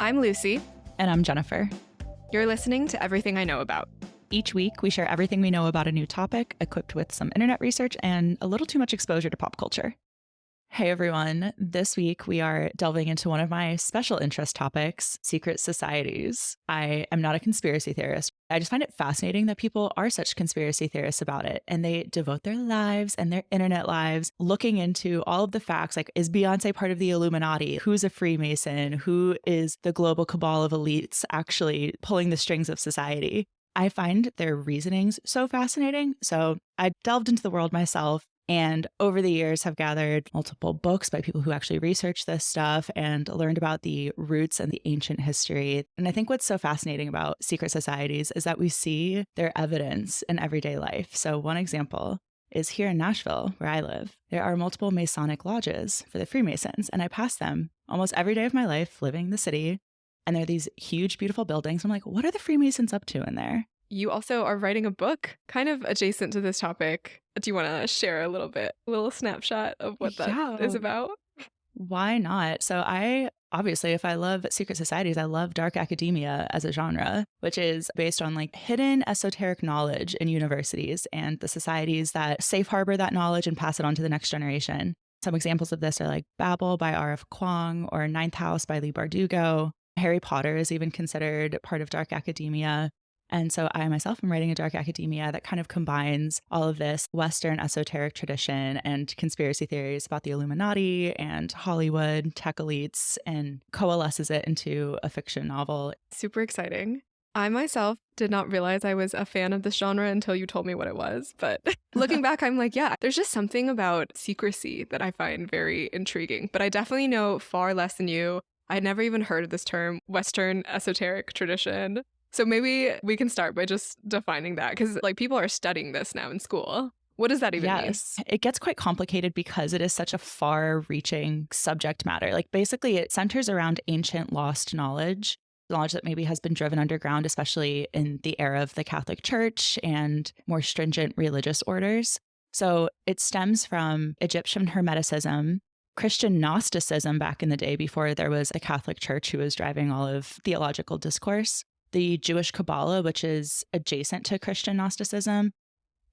I'm Lucy. And I'm Jennifer. You're listening to Everything I Know About. Each week, we share everything we know about a new topic, equipped with some internet research and a little too much exposure to pop culture. Hey everyone, this week we are delving into one of my special interest topics, secret societies. I am not a conspiracy theorist. I just find it fascinating that people are such conspiracy theorists about it, and they devote their lives and their internet lives looking into all of the facts, like, is Beyonce part of the Illuminati? Who's a Freemason? Who is the global cabal of elites actually pulling the strings of society? I find their reasonings so fascinating, so I delved into the world myself. And over the years have gathered multiple books by people who actually research this stuff and learned about the roots and the ancient history. And I think what's so fascinating about secret societies is that we see their evidence in everyday life. So one example is here in Nashville, where I live. There are multiple Masonic lodges for the Freemasons, and I pass them almost every day of my life living in the city. And there are these huge, beautiful buildings. I'm like, what are the Freemasons up to in there? You also are writing a book kind of adjacent to this topic. Do you want to share a little snapshot of what that is about? Why not? So if I love secret societies, I love dark academia as a genre, which is based on like hidden esoteric knowledge in universities and the societies that safe harbor that knowledge and pass it on to the next generation. Some examples of this are like Babel by RF Kuang or Ninth House by Leigh Bardugo. Harry Potter is even considered part of dark academia. And so I myself am writing a dark academia that kind of combines all of this Western Esoteric Tradition and conspiracy theories about the Illuminati and Hollywood, tech elites, and coalesces it into a fiction novel. Super exciting. I myself did not realize I was a fan of this genre until you told me what it was. But looking back, I'm like, yeah, there's just something about secrecy that I find very intriguing. But I definitely know far less than you. I'd never even heard of this term, Western Esoteric Tradition. So maybe we can start by just defining that, because like people are studying this now in school. What does that even mean? Yes, it gets quite complicated because it is such a far-reaching subject matter. Like basically it centers around ancient lost knowledge that maybe has been driven underground, especially in the era of the Catholic Church and more stringent religious orders. So it stems from Egyptian Hermeticism, Christian Gnosticism back in the day before there was a Catholic Church who was driving all of theological discourse, the Jewish Kabbalah, which is adjacent to Christian Gnosticism,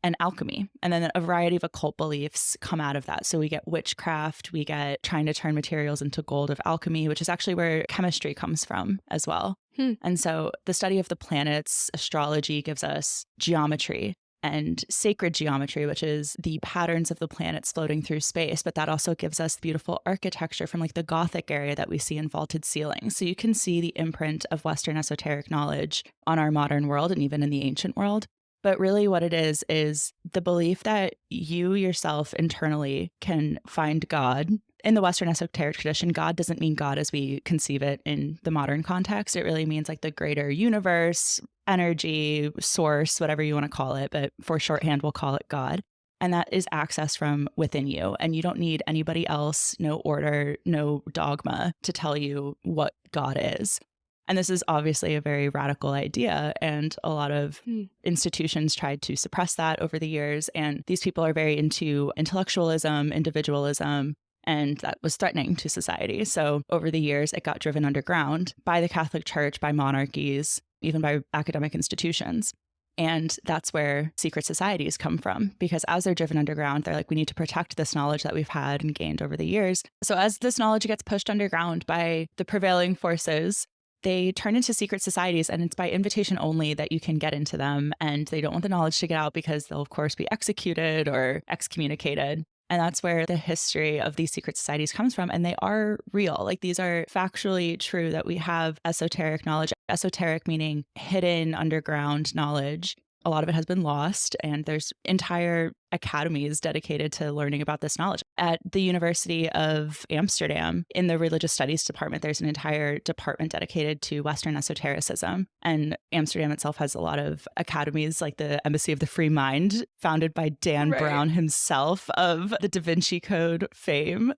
and alchemy. And then a variety of occult beliefs come out of that. So we get witchcraft, we get trying to turn materials into gold of alchemy, which is actually where chemistry comes from as well. And so the study of the planets, astrology, gives us geometry and sacred geometry, which is the patterns of the planets floating through space. But that also gives us beautiful architecture from like the Gothic area that we see in vaulted ceilings. So you can see the imprint of Western esoteric knowledge on our modern world and even in the ancient world. But really what it is the belief that you yourself internally can find God. In the Western esoteric tradition, God doesn't mean God as we conceive it in the modern context. It really means like the greater universe, energy, source, whatever you want to call it. But for shorthand, we'll call it God. And that is access from within you. And you don't need anybody else, no order, no dogma to tell you what God is. And this is obviously a very radical idea, and a lot of institutions tried to suppress that over the years. And these people are very into intellectualism, individualism, and that was threatening to society. So over the years, it got driven underground by the Catholic Church, by monarchies, even by academic institutions. And that's where secret societies come from, because as they're driven underground, they're like, we need to protect this knowledge that we've had and gained over the years. So as this knowledge gets pushed underground by the prevailing forces, they turn into secret societies, and it's by invitation only that you can get into them. And they don't want the knowledge to get out because they'll, of course, be executed or excommunicated. And that's where the history of these secret societies comes from. And they are real. Like, these are factually true that we have esoteric knowledge, esoteric meaning hidden underground knowledge. A lot of it has been lost, and there's entire academies dedicated to learning about this knowledge. At the University of Amsterdam, in the religious studies department, there's an entire department dedicated to Western esotericism. And Amsterdam itself has a lot of academies, like the Embassy of the Free Mind, founded by Dan Brown himself of the Da Vinci Code fame,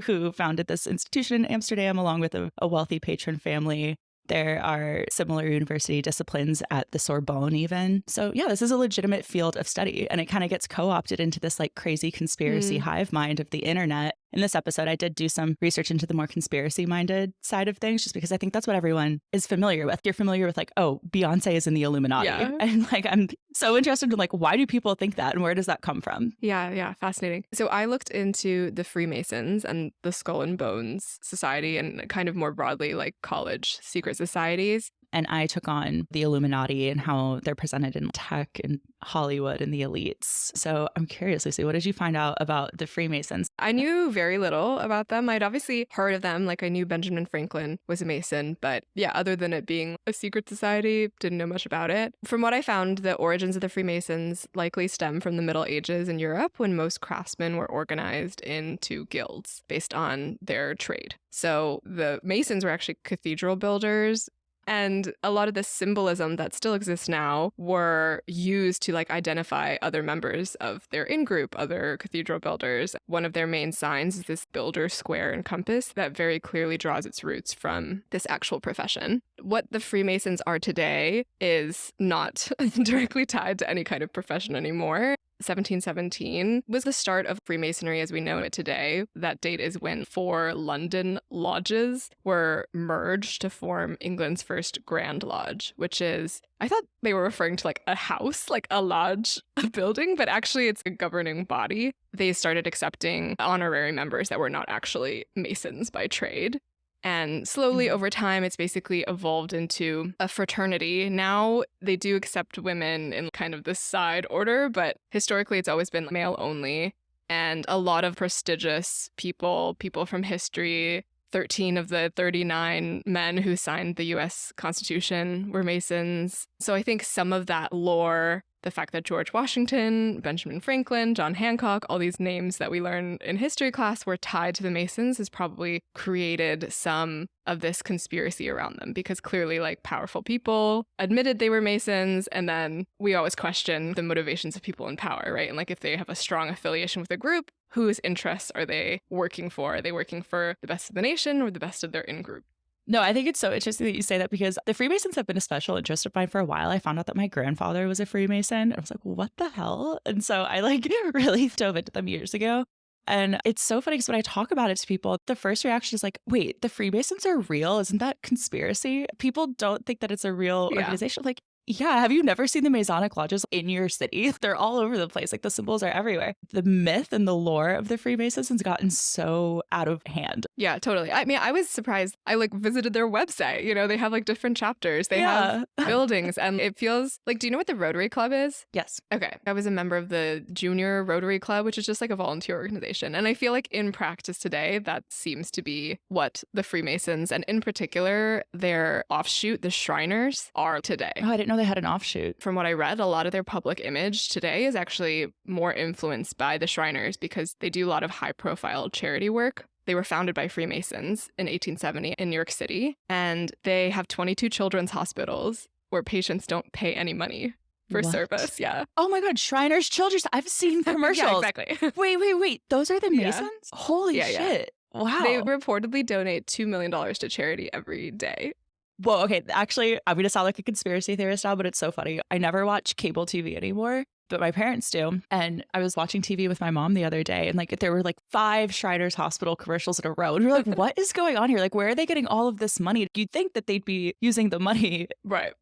who founded this institution in Amsterdam along with a wealthy patron family. There are similar university disciplines at the Sorbonne even. So yeah, this is a legitimate field of study, and it kind of gets co-opted into this like crazy conspiracy hive mind of the internet. in this episode, I did do some research into the more conspiracy-minded side of things, just because I think that's what everyone is familiar with. You're familiar with like, oh, Beyonce is in the Illuminati. Yeah. And like, I'm so interested in like, why do people think that and where does that come from? Yeah, fascinating. So I looked into the Freemasons and the Skull and Bones Society and kind of more broadly like college secret societies. And I took on the Illuminati and how they're presented in tech and Hollywood and the elites. So I'm curious, Lucy, what did you find out about the Freemasons? I knew very little about them. I'd obviously heard of them. Like I knew Benjamin Franklin was a Mason, but yeah, other than it being a secret society, didn't know much about it. From what I found, the origins of the Freemasons likely stem from the Middle Ages in Europe when most craftsmen were organized into guilds based on their trade. So the Masons were actually cathedral builders. And a lot of the symbolism that still exists now were used to like identify other members of their in-group, other cathedral builders. One of their main signs is this builder square and compass that very clearly draws its roots from this actual profession. What the Freemasons are today is not directly tied to any kind of profession anymore. 1717 was the start of Freemasonry as we know it today. That date is when 4 London lodges were merged to form England's first Grand Lodge, which is, I thought they were referring to like a house, like a lodge, a building, but actually it's a governing body. They started accepting honorary members that were not actually Masons by trade. And slowly over time, it's basically evolved into a fraternity. Now they do accept women in kind of this side order, but historically it's always been male only. And a lot of prestigious people from history, 13 of the 39 men who signed the US Constitution were Masons. So I think some of that lore, the fact that George Washington, Benjamin Franklin, John Hancock, all these names that we learn in history class were tied to the Masons has probably created some of this conspiracy around them because clearly like powerful people admitted they were Masons and then we always question the motivations of people in power, right? And like if they have a strong affiliation with a group, whose interests are they working for? Are they working for the best of the nation or the best of their in-group? No, I think it's so interesting that you say that because the Freemasons have been a special interest of mine for a while. I found out that my grandfather was a Freemason and I was like, what the hell? And so I like really dove into them years ago. And it's so funny because when I talk about it to people, the first reaction is like, wait, the Freemasons are real? Isn't that conspiracy? People don't think that it's a real organization. Like, yeah, have you never seen the Masonic lodges in your city? They're all over the place. Like the symbols are everywhere. The myth and the lore of the Freemasons has gotten so out of hand. Yeah, totally. I mean, I was surprised. I like visited their website. You know, they have like different chapters. They have buildings and it feels like, do you know what the Rotary Club is? Yes. Okay. I was a member of the Junior Rotary Club, which is just like a volunteer organization. And I feel like in practice today, that seems to be what the Freemasons and in particular their offshoot, the Shriners, are today. Oh, I didn't know they had an offshoot. From what I read, a lot of their public image today is actually more influenced by the Shriners because they do a lot of high-profile charity work. They were founded by Freemasons in 1870 in New York City, and they have 22 children's hospitals where patients don't pay any money for service. Yeah. Oh my God, Shriners Children's. I've seen commercials. Yeah, exactly. Wait. Those are the Masons? Holy shit. Yeah. Wow. They reportedly donate $2 million to charity every day. Whoa, okay. Actually, I'm going to sound like a conspiracy theorist now, but it's so funny. I never watch cable TV anymore, but my parents do. And I was watching TV with my mom the other day, and like there were like 5 Shriners Hospital commercials in a row. And we were like, what is going on here? Like, where are they getting all of this money? You'd think that they'd be using the money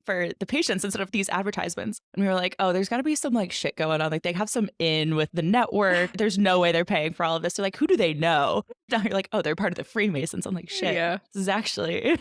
for the patients instead of these advertisements. And we were like, oh, there's got to be some like shit going on. Like they have some in with the network. There's no way they're paying for all of this. So like, who do they know? Now you're like, oh, they're part of the Freemasons. I'm like, shit. Yeah. This is actually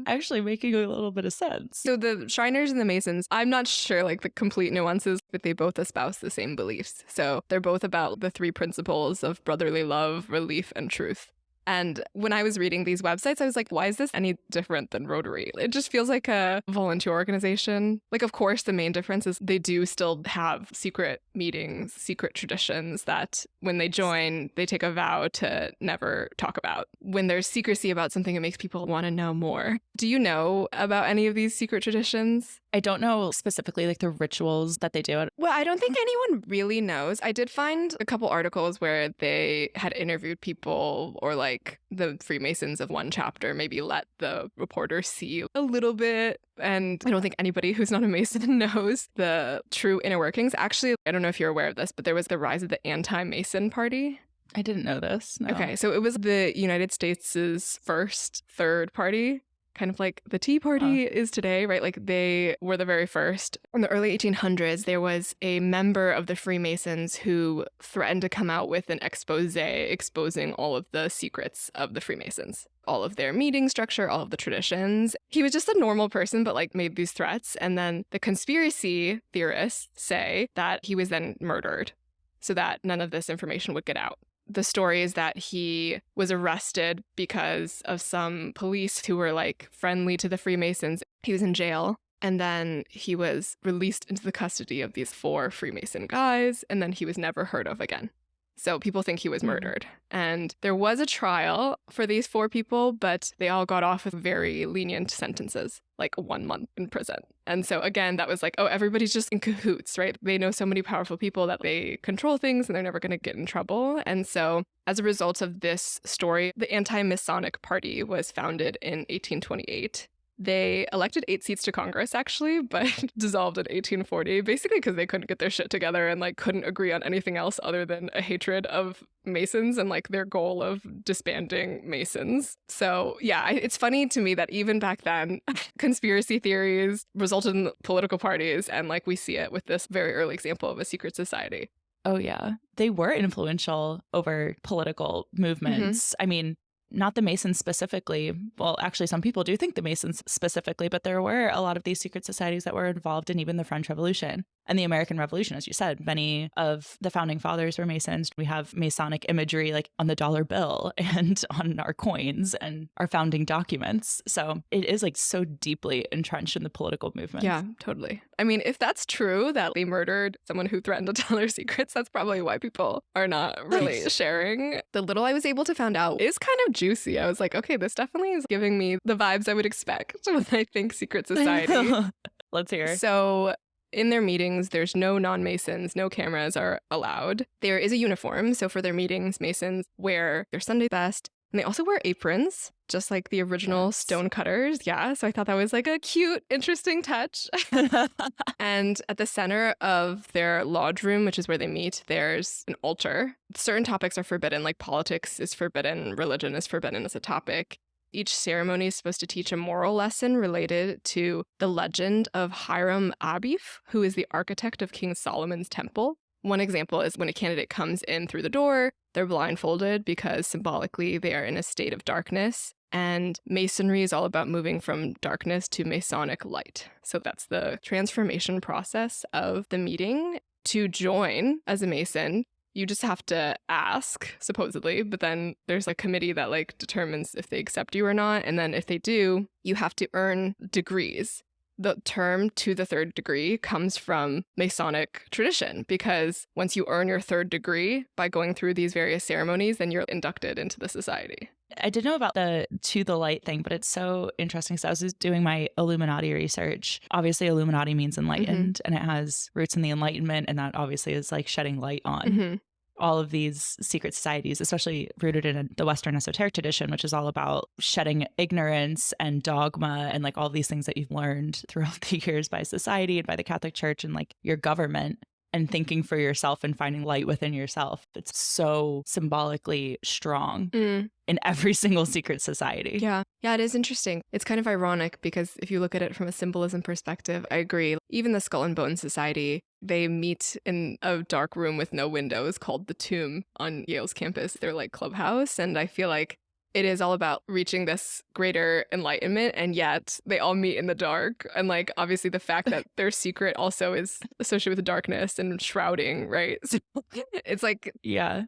actually making a little bit of sense. So the Shriners and the Masons, I'm not sure like the complete nuances, but they both espouse the same beliefs. So they're both about the 3 principles of brotherly love, relief, and truth. And when I was reading these websites, I was like, why is this any different than Rotary? It just feels like a volunteer organization. Like, of course, the main difference is they do still have secret meetings, secret traditions that when they join, they take a vow to never talk about. When there's secrecy about something, it makes people want to know more. Do you know about any of these secret traditions? I don't know specifically like the rituals that they do. Well, I don't think anyone really knows. I did find a couple articles where they had interviewed people or like the Freemasons of one chapter maybe let the reporter see a little bit. And I don't think anybody who's not a Mason knows the true inner workings. Actually, I don't know if you're aware of this, but there was the rise of the Anti-Mason party. I didn't know this. No. Okay, so it was the United States' first third party, kind of like the Tea Party is today, right? Like they were the very first. In the early 1800s, there was a member of the Freemasons who threatened to come out with an expose exposing all of the secrets of the Freemasons, all of their meeting structure, all of the traditions. He was just a normal person, but like made these threats. And then the conspiracy theorists say that he was then murdered so that none of this information would get out. The story is that he was arrested because of some police who were like friendly to the Freemasons. He was in jail, and then he was released into the custody of these 4 Freemason guys, and then he was never heard of again. So people think he was murdered. And there was a trial for these 4 people, but they all got off with very lenient sentences, like 1 month in prison. And so again, that was like, oh, everybody's just in cahoots, right? They know so many powerful people that they control things and they're never going to get in trouble. And so as a result of this story, the Anti-Masonic Party was founded in 1828. They elected 8 seats to Congress, actually, but dissolved in 1840, basically because they couldn't get their shit together and like couldn't agree on anything else other than a hatred of Masons and like their goal of disbanding Masons. So yeah, it's funny to me that even back then, conspiracy theories resulted in political parties, and like we see it with this very early example of a secret society. Oh yeah, they were influential over political movements. I mean, not the Masons specifically. Well, actually, some people do think the Masons specifically, but there were a lot of these secret societies that were involved in even the French Revolution and the American Revolution. As you said, many of the founding fathers were Masons. We have Masonic imagery like on the dollar bill and on our coins and our founding documents. So it is like so deeply entrenched in the political movement. Yeah, totally. I mean, if that's true that they murdered someone who threatened to tell their secrets, that's probably why people are not really sharing. The little I was able to find out is kind of juicy. I was like, okay, this definitely is giving me the vibes I would expect when I think secret society. Let's hear. So in their meetings, there's no non-Masons, no cameras are allowed. There is a uniform. So for their meetings, Masons wear their Sunday best. And they also wear aprons, just like the original stonecutters. Yeah, so I thought that was like a cute, interesting touch. And at the center of their lodge room, which is where they meet, there's an altar. Certain topics are forbidden, like politics is forbidden, religion is forbidden as a topic. Each ceremony is supposed to teach a moral lesson related to the legend of Hiram Abiff, who is the architect of King Solomon's temple. One example is when a candidate comes in through the door, they're blindfolded because symbolically they are in a state of darkness. And Masonry is all about moving from darkness to Masonic light. So that's the transformation process of the meeting. To join as a Mason, you just have to ask, supposedly, but then there's a committee that like determines if they accept you or not. And then if they do, you have to earn degrees. The term to the 3rd degree comes from Masonic tradition, because once you earn your 3rd degree by going through these various ceremonies, then you're inducted into the society. I did know about the to the light thing, but it's so interesting. So I was just doing my Illuminati research. Obviously, Illuminati means enlightened, and it has roots in the Enlightenment, and that obviously is like shedding light on all of these secret societies, especially rooted in the Western Esoteric Tradition, which is all about shedding ignorance and dogma and like all these things that you've learned throughout the years by society and by the Catholic Church and like your government, and thinking for yourself and finding light within yourself. It's so symbolically strong in every single secret society. Yeah, it is interesting. It's kind of ironic because if you look at it from a symbolism perspective, I agree. Even the Skull and Bones Society, they meet in a dark room with no windows called the Tomb on Yale's campus. They're like clubhouse. And I feel like it is all about reaching this greater enlightenment, and yet they all meet in the dark. And like, obviously the fact that their secret also is associated with darkness and shrouding, right? So it's like,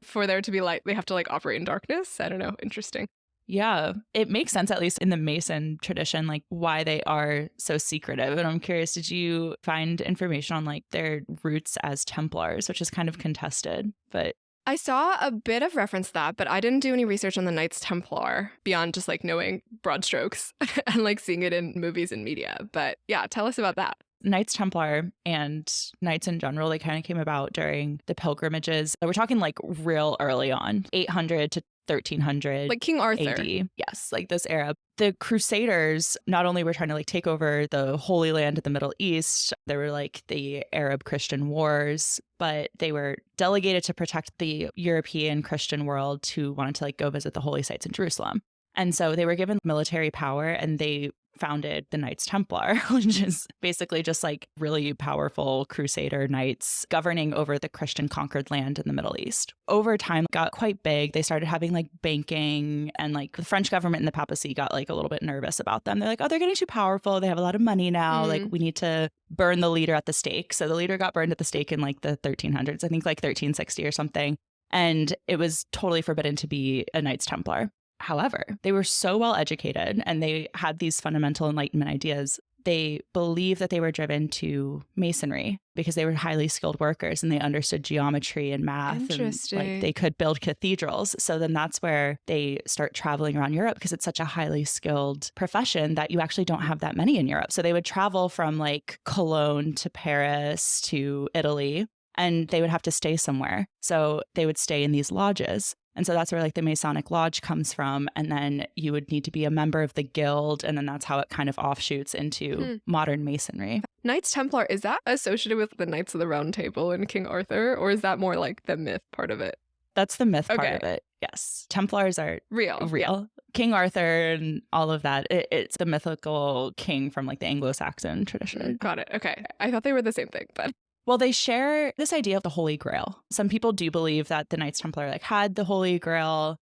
for there to be light, they have to like operate in darkness. I don't know. Interesting. Yeah, it makes sense, at least in the Mason tradition, like why they are so secretive. And I'm curious, did you find information on like their roots as Templars, which is kind of contested, but I saw a bit of reference to that, but I didn't do any research on the Knights Templar beyond just like knowing broad strokes and like seeing it in movies and media. But yeah, tell us about that. Knights Templar and Knights in general, they kind of came about during the pilgrimages. We're talking like real early on, 800 to 1300 Like King Arthur. AD. Yes, like this era. The Crusaders not only were trying to like take over the Holy Land of the Middle East, there were like the Arab Christian wars, but they were delegated to protect the European Christian world who wanted to like go visit the holy sites in Jerusalem. And so they were given military power and they founded the Knights Templar, which is basically just like really powerful crusader knights governing over the Christian conquered land in the Middle East. Over time, it got quite big. They started having like banking, and like the French government and the papacy got like a little bit nervous about them. They're like, oh, they're getting too powerful. They have a lot of money now. Like we need to burn the leader at the stake. So the leader got burned at the stake in like the 1300s, I think like 1360 or something. And it was totally forbidden to be a Knights Templar. However, they were so well educated and they had these fundamental Enlightenment ideas. They believed that they were driven to Masonry because they were highly skilled workers and they understood geometry and math. Interesting. And like they could build cathedrals. So then that's where they start traveling around Europe because it's such a highly skilled profession that you actually don't have that many in Europe. So they would travel from like Cologne to Paris to Italy, and they would have to stay somewhere. So they would stay in these lodges. And so that's where like the Masonic Lodge comes from. And then you would need to be a member of the guild. And then that's how it kind of offshoots into modern Masonry. Knights Templar, is that associated with the Knights of the Round Table and King Arthur? Or is that more like the myth part of it? That's the myth part of it. Yes. Templars are real. Yeah. King Arthur and all of that. It's the mythical king from like the Anglo-Saxon tradition. Got it. Okay. I thought they were the same thing, but... Well, they share this idea of the Holy Grail. Some people do believe that the Knights Templar like had the Holy Grail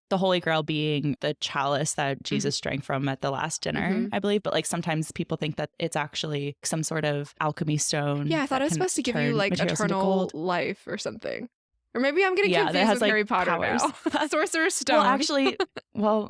being the chalice that Jesus drank from at the last dinner, I believe. But like sometimes people think that it's actually some sort of alchemy stone. Yeah, I thought it was supposed to give you like eternal life or something. Or maybe I'm getting confused with like Harry Potter powers. Now. Sorcerer's Stone. Well, actually,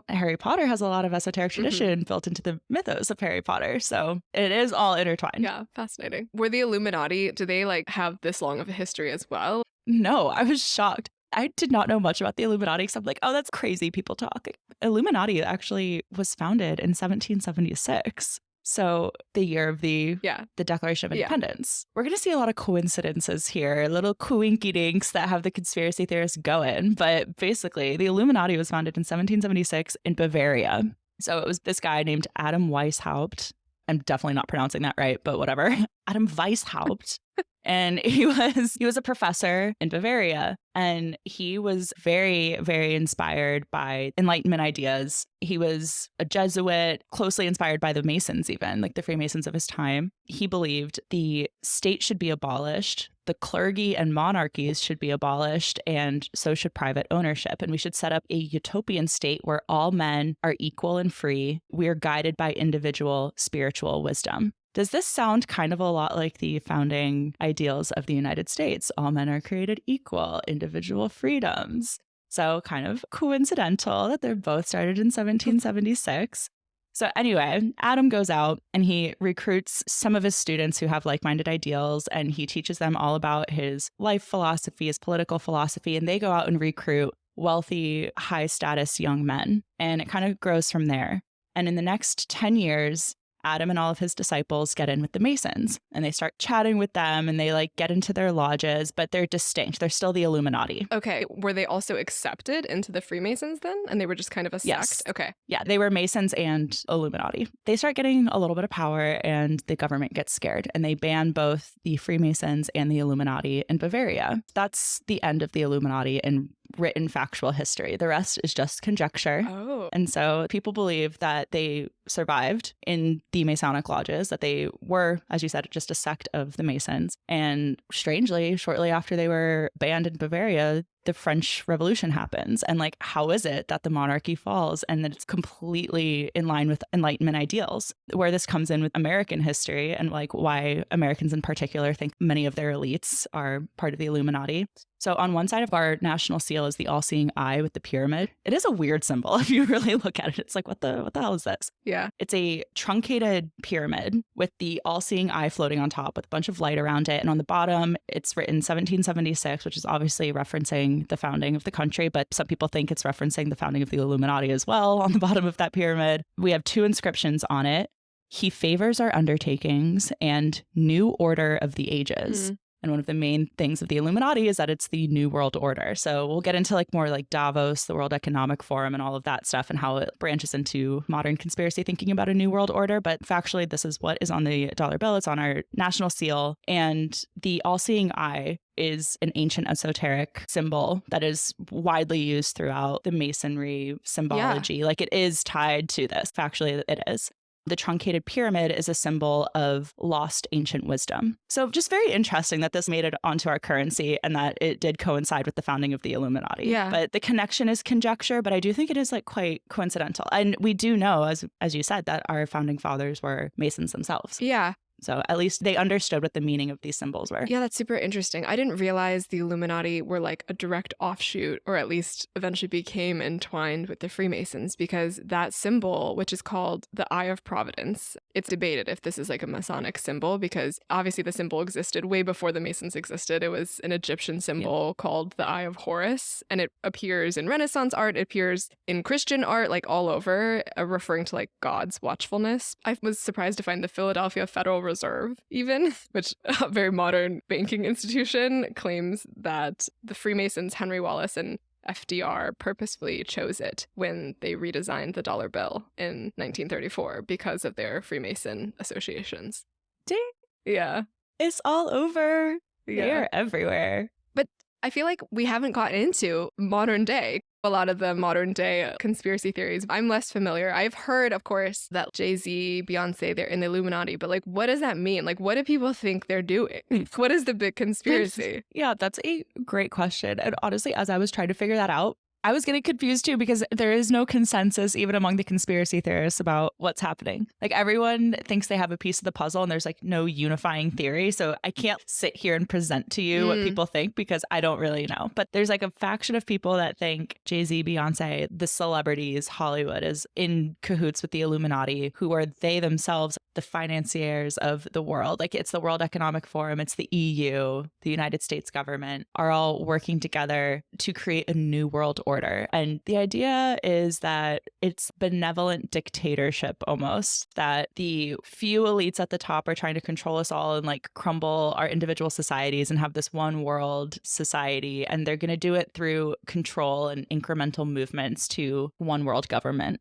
Harry Potter has a lot of esoteric tradition built into the mythos of Harry Potter. So it is all intertwined. Yeah, fascinating. Were the Illuminati, do they like have this long of a history as well? No, I was shocked. I did not know much about the Illuminati except like, oh, that's crazy. People talk. Illuminati actually was founded in 1776. So the year of the Declaration of Independence. We're going to see a lot of coincidences here, little coinky-dinks that have the conspiracy theorists going. But basically, the Illuminati was founded in 1776 in Bavaria. So it was this guy named Adam Weishaupt. I'm definitely not pronouncing that right, but whatever. Adam Weishaupt. And he was a professor in Bavaria, and he was very, very inspired by Enlightenment ideas. He was a Jesuit, closely inspired by the Masons even, like the Freemasons of his time. He believed the state should be abolished, the clergy and monarchies should be abolished, and so should private ownership. And we should set up a utopian state where all men are equal and free. We are guided by individual spiritual wisdom. Does this sound kind of a lot like the founding ideals of the United States? All men are created equal, individual freedoms. So kind of coincidental that they're both started in 1776. So anyway, Adam goes out and he recruits some of his students who have like-minded ideals, and he teaches them all about his life philosophy, his political philosophy, and they go out and recruit wealthy, high-status young men. And it kind of grows from there. And in the next 10 years, Adam and all of his disciples get in with the Masons, and they start chatting with them, and they like get into their lodges, but they're distinct. They're still the Illuminati. Okay. Were they also accepted into the Freemasons then? And they were just kind of a sect? Yes. Okay. Yeah, they were Masons and Illuminati. They start getting a little bit of power, and the government gets scared, and they ban both the Freemasons and the Illuminati in Bavaria. That's the end of the Illuminati in written factual history. The rest is just conjecture. Oh. And so people believe that they survived in the Masonic lodges, that they were, as you said, just a sect of the Masons. And strangely, shortly after they were banned in Bavaria, the French Revolution happens. And like, how is it that the monarchy falls and that it's completely in line with Enlightenment ideals? Where this comes in with American history and like why Americans in particular think many of their elites are part of the Illuminati. So on one side of our national seal is the all-seeing eye with the pyramid. It is a weird symbol if you really look at it. It's like, what the hell is this? Yeah. It's a truncated pyramid with the all-seeing eye floating on top with a bunch of light around it. And on the bottom, it's written 1776, which is obviously referencing the founding of the country, but some people think it's referencing the founding of the Illuminati as well on the bottom of that pyramid. We have two inscriptions on it. He favors our undertakings and new order of the ages. And one of the main things of the Illuminati is that it's the New World Order. So we'll get into like more like Davos, the World Economic Forum, and all of that stuff and how it branches into modern conspiracy thinking about a New World Order. But factually, this is what is on the dollar bill. It's on our national seal. And the all-seeing eye is an ancient esoteric symbol that is widely used throughout the Masonry symbology. Like it is tied to this. Factually, it is. The truncated pyramid is a symbol of lost ancient wisdom. So just very interesting that this made it onto our currency and that it did coincide with the founding of the Illuminati. Yeah. But the connection is conjecture, but I do think it is like quite coincidental. And we do know, as you said, that our founding fathers were Masons themselves. Yeah. So at least they understood what the meaning of these symbols were. Yeah, that's super interesting. I didn't realize the Illuminati were like a direct offshoot, or at least eventually became entwined with the Freemasons, because that symbol, which is called the Eye of Providence, it's debated if this is like a Masonic symbol, because obviously the symbol existed way before the Masons existed. It was an Egyptian symbol called the Eye of Horus, and it appears in Renaissance art, it appears in Christian art, like all over, referring to like God's watchfulness. I was surprised to find the Philadelphia Federal Reserve, even, which a very modern banking institution, claims that the Freemasons, Henry Wallace and FDR, purposefully chose it when they redesigned the dollar bill in 1934 because of their Freemason associations. Dang. Yeah. It's all over. Yeah. They're everywhere. But I feel like we haven't gotten into modern day. A lot of the modern day conspiracy theories, I'm less familiar. I've heard, of course, that Jay-Z, Beyonce, they're in the Illuminati, but like, what does that mean? Like, what do people think they're doing? What is the big conspiracy? Yeah, that's a great question. And honestly, as I was trying to figure that out, I was getting confused too, because there is no consensus even among the conspiracy theorists about what's happening. Like everyone thinks they have a piece of the puzzle and there's like no unifying theory. So I can't sit here and present to you what people think because I don't really know. But there's like a faction of people that think Jay-Z, Beyonce, the celebrities, Hollywood is in cahoots with the Illuminati, who are they themselves the financiers of the world. Like it's the World Economic Forum, it's the EU, the United States government are all working together to create a new world order. And the idea is that it's benevolent dictatorship almost, that the few elites at the top are trying to control us all and like crumble our individual societies and have this one world society. And they're going to do it through control and incremental movements to one world government.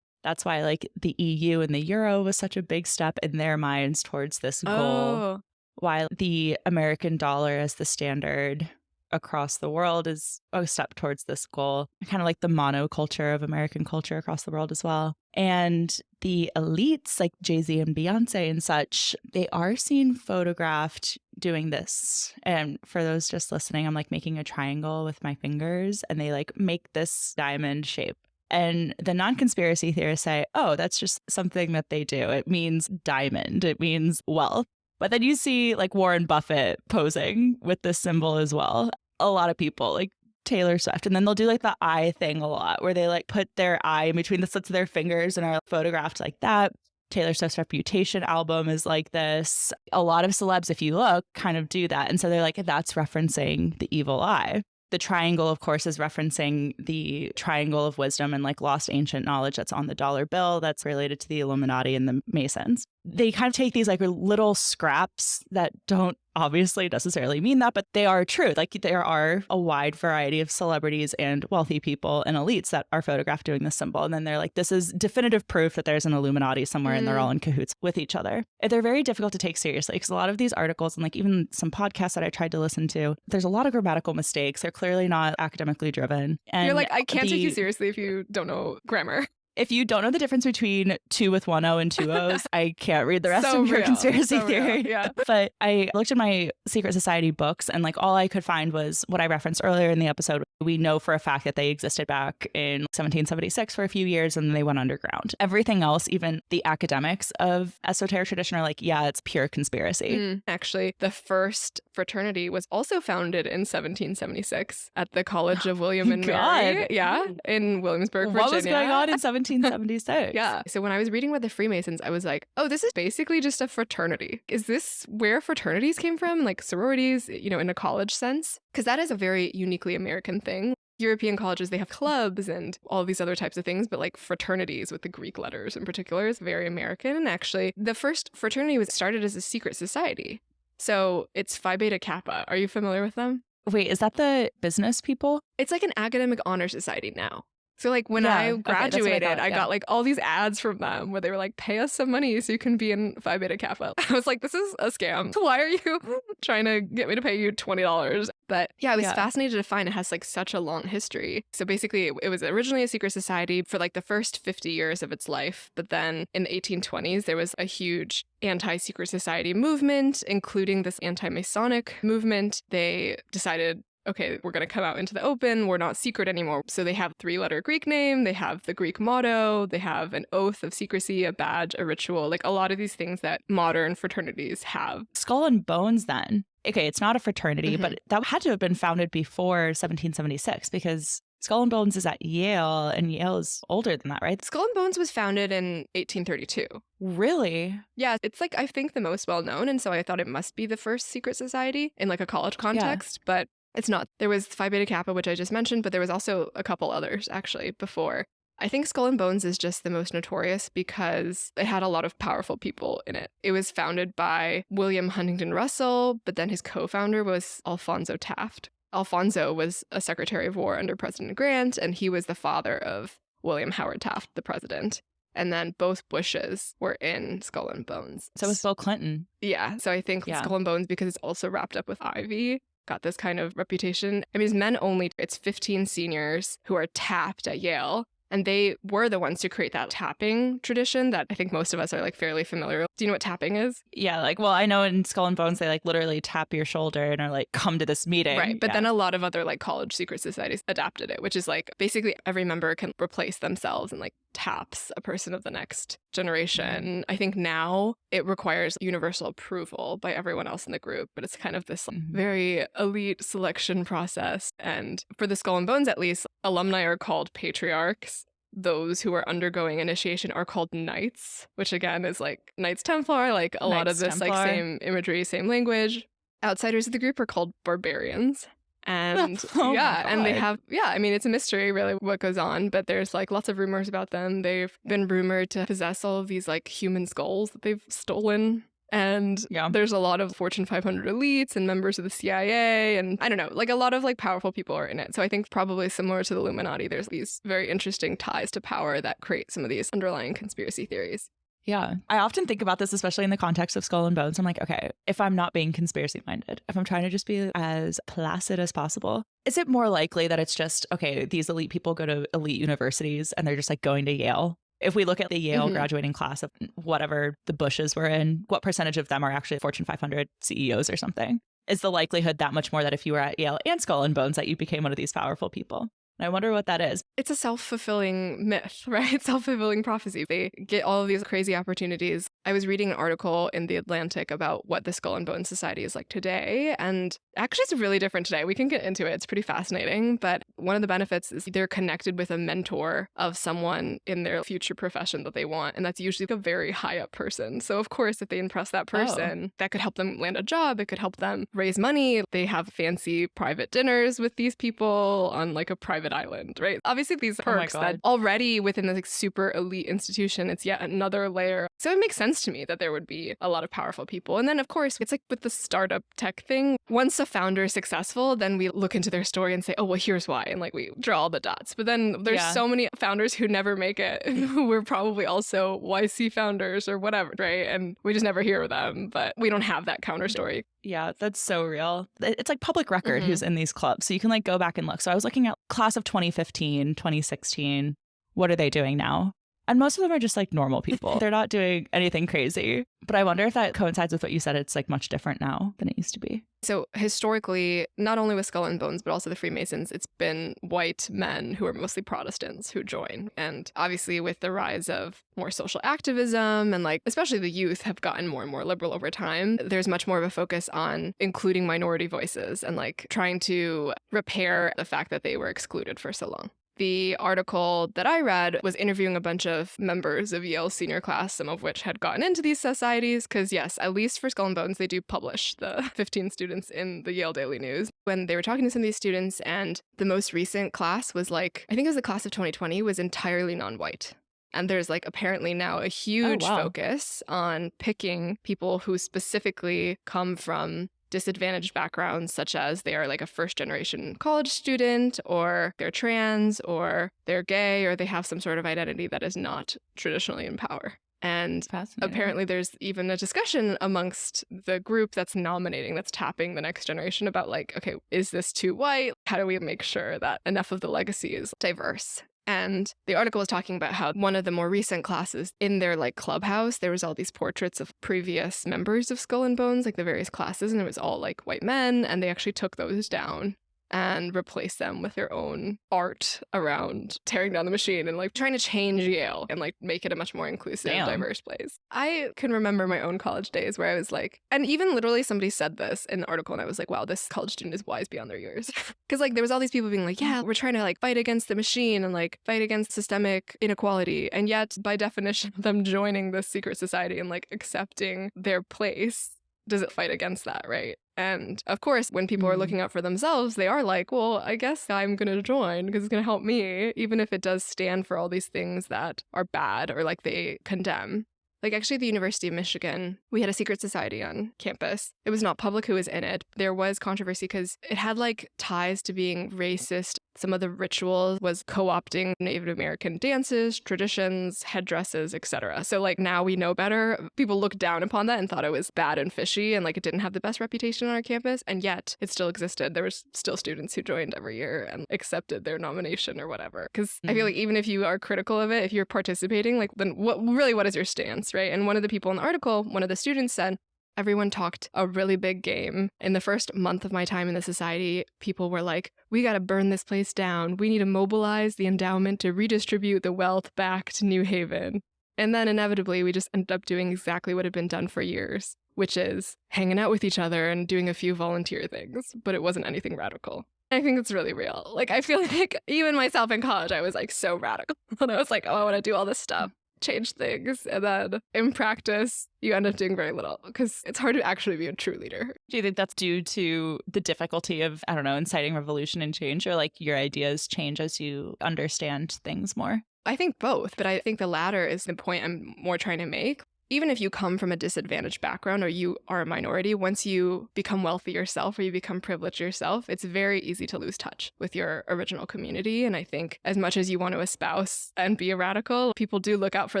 That's why like the EU and the Euro was such a big step in their minds towards this goal. While the American dollar as the standard across the world is a step towards this goal, kind of like the monoculture of American culture across the world as well. And the elites like Jay-Z and Beyonce and such, they are seen photographed doing this. And for those just listening, I'm like making a triangle with my fingers and they like make this diamond shape. And the non-conspiracy theorists say, oh, that's just something that they do. It means diamond. It means wealth. But then you see like Warren Buffett posing with this symbol as well. A lot of people like Taylor Swift. And then they'll do like the eye thing a lot where they like put their eye in between the slits of their fingers and are photographed like that. Taylor Swift's Reputation album is like this. A lot of celebs, if you look, kind of do that. And so they're like, that's referencing the evil eye. The triangle, of course, is referencing the triangle of wisdom and like lost ancient knowledge that's on the dollar bill that's related to the Illuminati and the Masons. They kind of take these like little scraps that don't obviously necessarily mean that, but they are true. Like there are a wide variety of celebrities and wealthy people and elites that are photographed doing this symbol. And then they're like, this is definitive proof that there's an Illuminati somewhere and they're all in cahoots with each other. They're very difficult to take seriously because a lot of these articles and like even some podcasts that I tried to listen to, there's a lot of grammatical mistakes. They're clearly not academically driven. And you're like, I can't take you seriously if you don't know grammar. If you don't know the difference between 2 with 1 O and 2 O's, I can't read the rest of your conspiracy theory. Yeah. But I looked in my secret society books and like all I could find was what I referenced earlier in the episode. We know for a fact that they existed back in 1776 for a few years and then they went underground. Everything else, even the academics of esoteric tradition are like, yeah, it's pure conspiracy. Actually, the first fraternity was also founded in 1776 at the College of William and Mary. Yeah, in Williamsburg, Virginia. What was going on in 1776? Yeah. So when I was reading about the Freemasons, I was like, oh, this is basically just a fraternity. Is this where fraternities came from? Like sororities, you know, in a college sense? Because that is a very uniquely American thing. European colleges, they have clubs and all these other types of things, but like fraternities with the Greek letters in particular is very American. And actually, the first fraternity was started as a secret society. So it's Phi Beta Kappa. Are you familiar with them? Wait, is that the business people? It's like an academic honor society now. So like when Yeah, I okay, that's what I graduated, thought, I yeah. got like all these ads from them where they were like, pay us some money so you can be in Phi Beta Kappa. I was like, this is a scam. Why are you trying to get me to pay you $20? But yeah, I was fascinated to find it has like such a long history. So basically it was originally a secret society for like the first 50 years of its life. But then in the 1820s, there was a huge anti-secret society movement, including this anti-Masonic movement. They decided, okay, we're going to come out into the open. We're not secret anymore. So they have a 3-letter Greek name. They have the Greek motto. They have an oath of secrecy, a badge, a ritual, like a lot of these things that modern fraternities have. Skull and Bones then. Okay, it's not a fraternity, but that had to have been founded before 1776 because Skull and Bones is at Yale, and Yale is older than that, right? Skull and Bones was founded in 1832. Really? Yeah, it's like, I think, the most well-known, and so I thought it must be the first secret society in like a college context, but it's not. There was Phi Beta Kappa, which I just mentioned, but there was also a couple others actually before. I think Skull and Bones is just the most notorious because it had a lot of powerful people in it. It was founded by William Huntington Russell, but then his co-founder was Alphonso Taft. Alphonso was a Secretary of War under President Grant, and he was the father of William Howard Taft, the president. And then both Bushes were in Skull and Bones. So was Bill Clinton. Yeah, so I think Skull and Bones, because it's also wrapped up with Ivy, got this kind of reputation. I mean, it's men only. It's 15 seniors who are tapped at Yale. And they were the ones to create that tapping tradition that I think most of us are like fairly familiar with. Do you know what tapping is? Yeah, like, well, I know in Skull and Bones, they like literally tap your shoulder and are like, come to this meeting. Right. But then a lot of other like college secret societies adapted it, which is like basically every member can replace themselves and like taps a person of the next generation. I think now it requires universal approval by everyone else in the group, but it's kind of this very elite selection process. And for the Skull and Bones, at least, alumni are called patriarchs. Those who are undergoing initiation are called knights, which again is like Knights Templar, like a lot of this like same imagery, same language. Outsiders of the group are called barbarians. And and they have, I mean, it's a mystery really what goes on, but there's like lots of rumors about them. They've been rumored to possess all of these like human skulls that they've stolen. And there's a lot of Fortune 500 elites and members of the CIA, and I don't know, like a lot of like powerful people are in it. So I think probably similar to the Illuminati, there's these very interesting ties to power that create some of these underlying conspiracy theories. Yeah. I often think about this, especially in the context of Skull and Bones. I'm like, okay, if I'm not being conspiracy minded, if I'm trying to just be as placid as possible, is it more likely that it's just, okay, these elite people go to elite universities and they're just like going to Yale? If we look at the Yale graduating class of whatever the Bushes were in, what percentage of them are actually Fortune 500 CEOs or something? Is the likelihood that much more that if you were at Yale and Skull and Bones that you became one of these powerful people? And I wonder what that is. It's a self-fulfilling myth, right? Self-fulfilling prophecy. They get all of these crazy opportunities. I was reading an article in The Atlantic about what the Skull and Bones Society is like today, and actually it's really different today. We can get into it. It's pretty fascinating, but one of the benefits is they're connected with a mentor of someone in their future profession that they want, and that's usually a very high-up person. So of course, if they impress that person, that could help them land a job. It could help them raise money. They have fancy private dinners with these people on like a private island, right? Obviously these perks that already within this like super elite institution, it's yet another layer. So it makes sense to me that there would be a lot of powerful people. And then of course, it's like with the startup tech thing, once a founder is successful, then we look into their story and say, oh, well, here's why. And like we draw all the dots. But then there's so many founders who never make it, who were probably also YC founders or whatever, right? And we just never hear of them, but we don't have that counter story. Yeah, that's so real. It's like public record who's in these clubs. So you can like go back and look. So I was looking at class of 2015, 2016. What are they doing now? And most of them are just like normal people. They're not doing anything crazy. But I wonder if that coincides with what you said. It's like much different now than it used to be. So historically, not only with Skull and Bones, but also the Freemasons, it's been white men who are mostly Protestants who join. And obviously with the rise of more social activism and like, especially the youth have gotten more and more liberal over time, there's much more of a focus on including minority voices and like trying to repair the fact that they were excluded for so long. The article that I read was interviewing a bunch of members of Yale's senior class, some of which had gotten into these societies, because yes, at least for Skull and Bones, they do publish the 15 students in the Yale Daily News. When they were talking to some of these students, and the most recent class was like, I think it was the class of 2020, was entirely non-white. And there's like apparently now a huge focus on picking people who specifically come from disadvantaged backgrounds, such as they are like a first-generation college student, or they're trans, or they're gay, or they have some sort of identity that is not traditionally in power. And apparently there's even a discussion amongst the group that's nominating, that's tapping the next generation about like, okay, is this too white? How do we make sure that enough of the legacy is diverse? And the article was talking about how one of the more recent classes in their like clubhouse, there was all these portraits of previous members of Skull and Bones, like the various classes, and it was all like white men, and they actually took those down and replace them with their own art around tearing down the machine and like trying to change Yale and like make it a much more inclusive, diverse place. I can remember my own college days where I was like, and even literally somebody said this in the article and I was like, wow, this college student is wise beyond their years. Because like there was all these people being like, yeah, we're trying to like fight against the machine and like fight against systemic inequality. And yet by definition, them joining this secret society and like accepting their place, does it fight against that, right? And of course, when people are looking out for themselves, they are like, well, I guess I'm going to join because it's going to help me, even if it does stand for all these things that are bad or like they condemn. Like actually at the University of Michigan, we had a secret society on campus. It was not public who was in it. There was controversy because it had like ties to being racist. Some of the rituals was co-opting Native American dances, traditions, headdresses, etc. So like now we know better. People looked down upon that and thought it was bad and fishy and like it didn't have the best reputation on our campus. And yet it still existed. There was still students who joined every year and accepted their nomination or whatever. Because I feel like even if you are critical of it, if you're participating, like then what is your stance, right? And one of the people in the article, one of the students said, everyone talked a really big game. In the first month of my time in the society, people were like, we got to burn this place down. We need to mobilize the endowment to redistribute the wealth back to New Haven. And then inevitably, we just ended up doing exactly what had been done for years, which is hanging out with each other and doing a few volunteer things. But it wasn't anything radical. I think it's really real. Like, I feel like even myself in college, I was like so radical. And I was like, oh, I want to do all this stuff, change things. And then in practice, you end up doing very little because it's hard to actually be a true leader. Do you think that's due to the difficulty of, I don't know, inciting revolution and change, or like your ideas change as you understand things more? I think both, but I think the latter is the point I'm more trying to make. Even if you come from a disadvantaged background or you are a minority, once you become wealthy yourself or you become privileged yourself, it's very easy to lose touch with your original community. And I think as much as you want to espouse and be a radical, people do look out for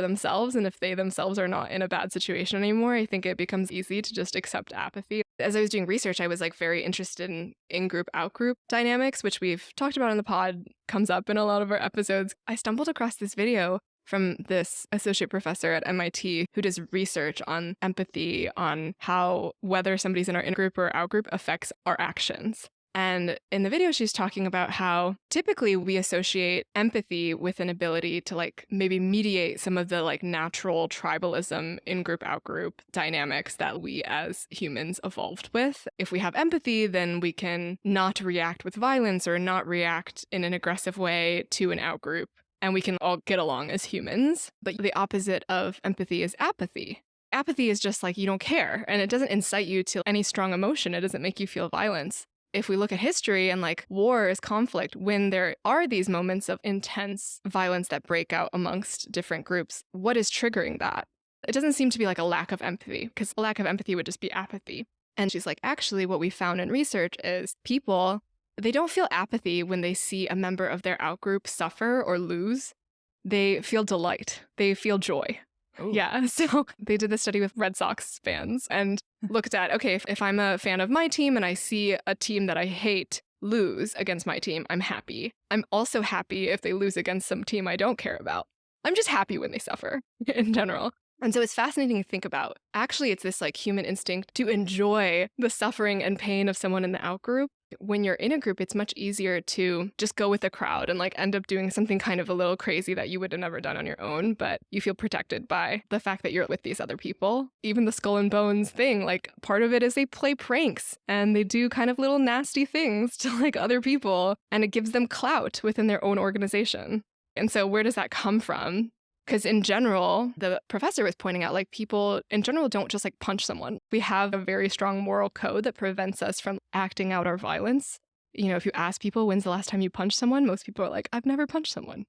themselves. And if they themselves are not in a bad situation anymore, I think it becomes easy to just accept apathy. As I was doing research, I was like very interested in in-group, out-group dynamics, which we've talked about in the pod, comes up in a lot of our episodes. I stumbled across this video from this associate professor at MIT who does research on empathy, on how whether somebody's in our in-group or out-group affects our actions. And in the video, she's talking about how typically we associate empathy with an ability to like maybe mediate some of the like natural tribalism in-group, out-group dynamics that we as humans evolved with. If we have empathy, then we can not react with violence or not react in an aggressive way to an out-group. And we can all get along as humans. But the opposite of empathy is apathy. Apathy is just like you don't care, and it doesn't incite you to any strong emotion. It doesn't make you feel violence. If we look at history and like wars, conflict, when there are these moments of intense violence that break out amongst different groups, what is triggering that? It doesn't seem to be like a lack of empathy, because a lack of empathy would just be apathy. And she's like, actually, what we found in research is people, they don't feel apathy when they see a member of their outgroup suffer or lose. They feel delight. They feel joy. Ooh. Yeah. So they did this study with Red Sox fans and looked at, okay, if I'm a fan of my team and I see a team that I hate lose against my team, I'm happy. I'm also happy if they lose against some team I don't care about. I'm just happy when they suffer in general. And so it's fascinating to think about. Actually, it's this like human instinct to enjoy the suffering and pain of someone in the outgroup. When you're in a group, it's much easier to just go with the crowd and like end up doing something kind of a little crazy that you would have never done on your own, but you feel protected by the fact that you're with these other people. Even the Skull and Bones thing, like part of it is they play pranks and they do kind of little nasty things to like other people, and it gives them clout within their own organization. And so where does that come from? Because in general, the professor was pointing out, like, people in general don't just like punch someone. We have a very strong moral code that prevents us from acting out our violence. You know, if you ask people, when's the last time you punched someone? Most people are like, I've never punched someone.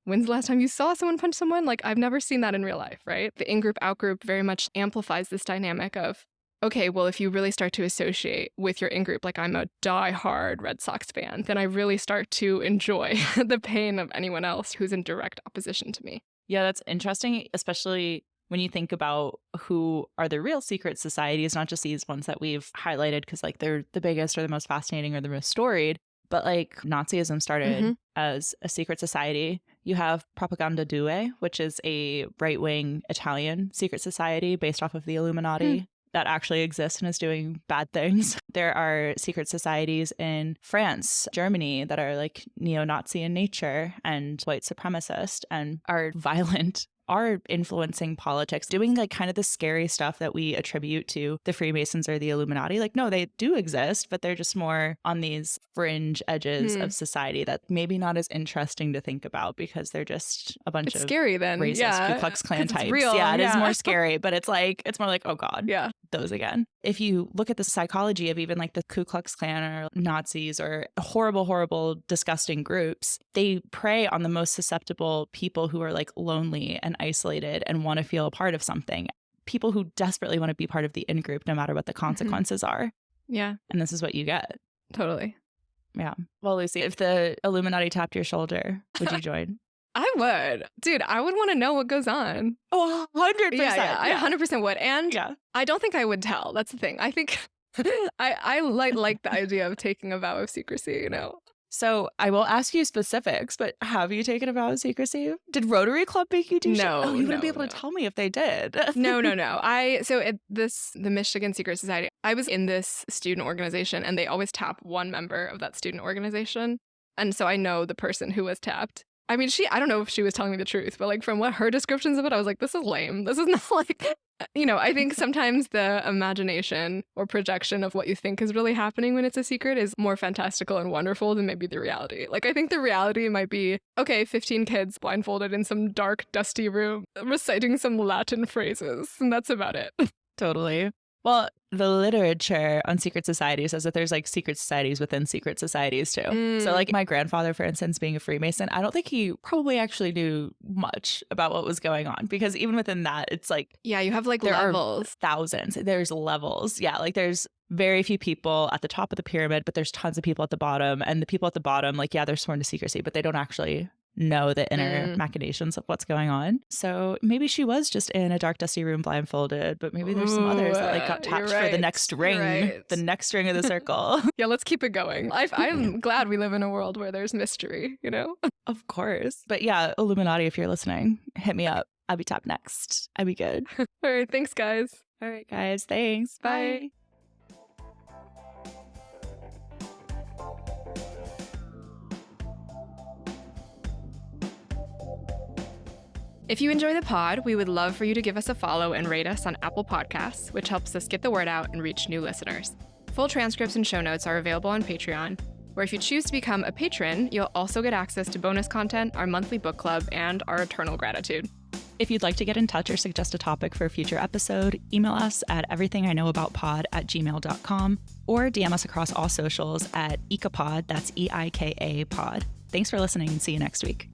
when's the last time you saw someone punch someone? Like, I've never seen that in real life, right? The in-group, out-group very much amplifies this dynamic of, okay, well, if you really start to associate with your in-group, like I'm a die-hard Red Sox fan, then I really start to enjoy the pain of anyone else who's in direct opposition to me. Yeah, that's interesting, especially when you think about who are the real secret societies, not just these ones that we've highlighted because like they're the biggest or the most fascinating or the most storied, but like Nazism started as a secret society. You have Propaganda Due, which is a right-wing Italian secret society based off of the Illuminati. That actually exists and is doing bad things. There are secret societies in France, Germany that are like neo-Nazi in nature and white supremacist and are violent, are influencing politics, doing like kind of the scary stuff that we attribute to the Freemasons or the Illuminati. Like, no, they do exist, but they're just more on these fringe edges of society that maybe not as interesting to think about because they're just a bunch of scary then. Racist Ku Klux Klan types. Real. Yeah, it is more scary, but it's more like, oh God. Yeah. Those again. If you look at the psychology of even like the Ku Klux Klan or Nazis or horrible, horrible, disgusting groups, they prey on the most susceptible people who are like lonely and isolated and want to feel a part of something. People who desperately want to be part of the in-group no matter what the consequences are. Yeah. And this is what you get. Totally. Yeah. Well, Lucy, if the Illuminati tapped your shoulder, would you join? I would. Dude, I would want to know what goes on. Oh, 100%. Yeah, I 100% would. And I don't think I would tell. That's the thing. I think I like the idea of taking a vow of secrecy, you know? So I will ask you specifics, but have you taken a vow of secrecy? Did Rotary Club make you do shit? No. Oh, you wouldn't be able to tell me if they did. No. The Michigan Secret Society, I was in this student organization and they always tap one member of that student organization. And so I know the person who was tapped. I mean, I don't know if she was telling me the truth, but like from what her descriptions of it, I was like, this is lame. This is not like, you know, I think sometimes the imagination or projection of what you think is really happening when it's a secret is more fantastical and wonderful than maybe the reality. Like, I think the reality might be, okay, 15 kids blindfolded in some dark, dusty room, reciting some Latin phrases, and that's about it. Totally. Well, the literature on secret societies says that there's like secret societies within secret societies too. So like my grandfather, for instance, being a Freemason, I don't think he probably actually knew much about what was going on because even within that, it's like... Yeah, you have like there levels. Are thousands. There's levels. Yeah, like there's very few people at the top of the pyramid, but there's tons of people at the bottom. And the people at the bottom, like, yeah, they're sworn to secrecy, but they don't actually know the inner machinations of what's going on. So maybe she was just in a dark, dusty room blindfolded, but maybe there's some others that like got tapped for the next ring, the next ring of the circle. Yeah, let's keep it going. I'm glad we live in a world where there's mystery, you know? Of course. But yeah, Illuminati, if you're listening, hit me up. I'll be tapped next. I'll be good. All right. Thanks, guys. All right, guys. Thanks. Bye. If you enjoy the pod, we would love for you to give us a follow and rate us on Apple Podcasts, which helps us get the word out and reach new listeners. Full transcripts and show notes are available on Patreon, where if you choose to become a patron, you'll also get access to bonus content, our monthly book club, and our eternal gratitude. If you'd like to get in touch or suggest a topic for a future episode, email us at everythingiknowaboutpod@gmail.com or DM us across all socials at EikaPod, that's EIKA pod. Thanks for listening and see you next week.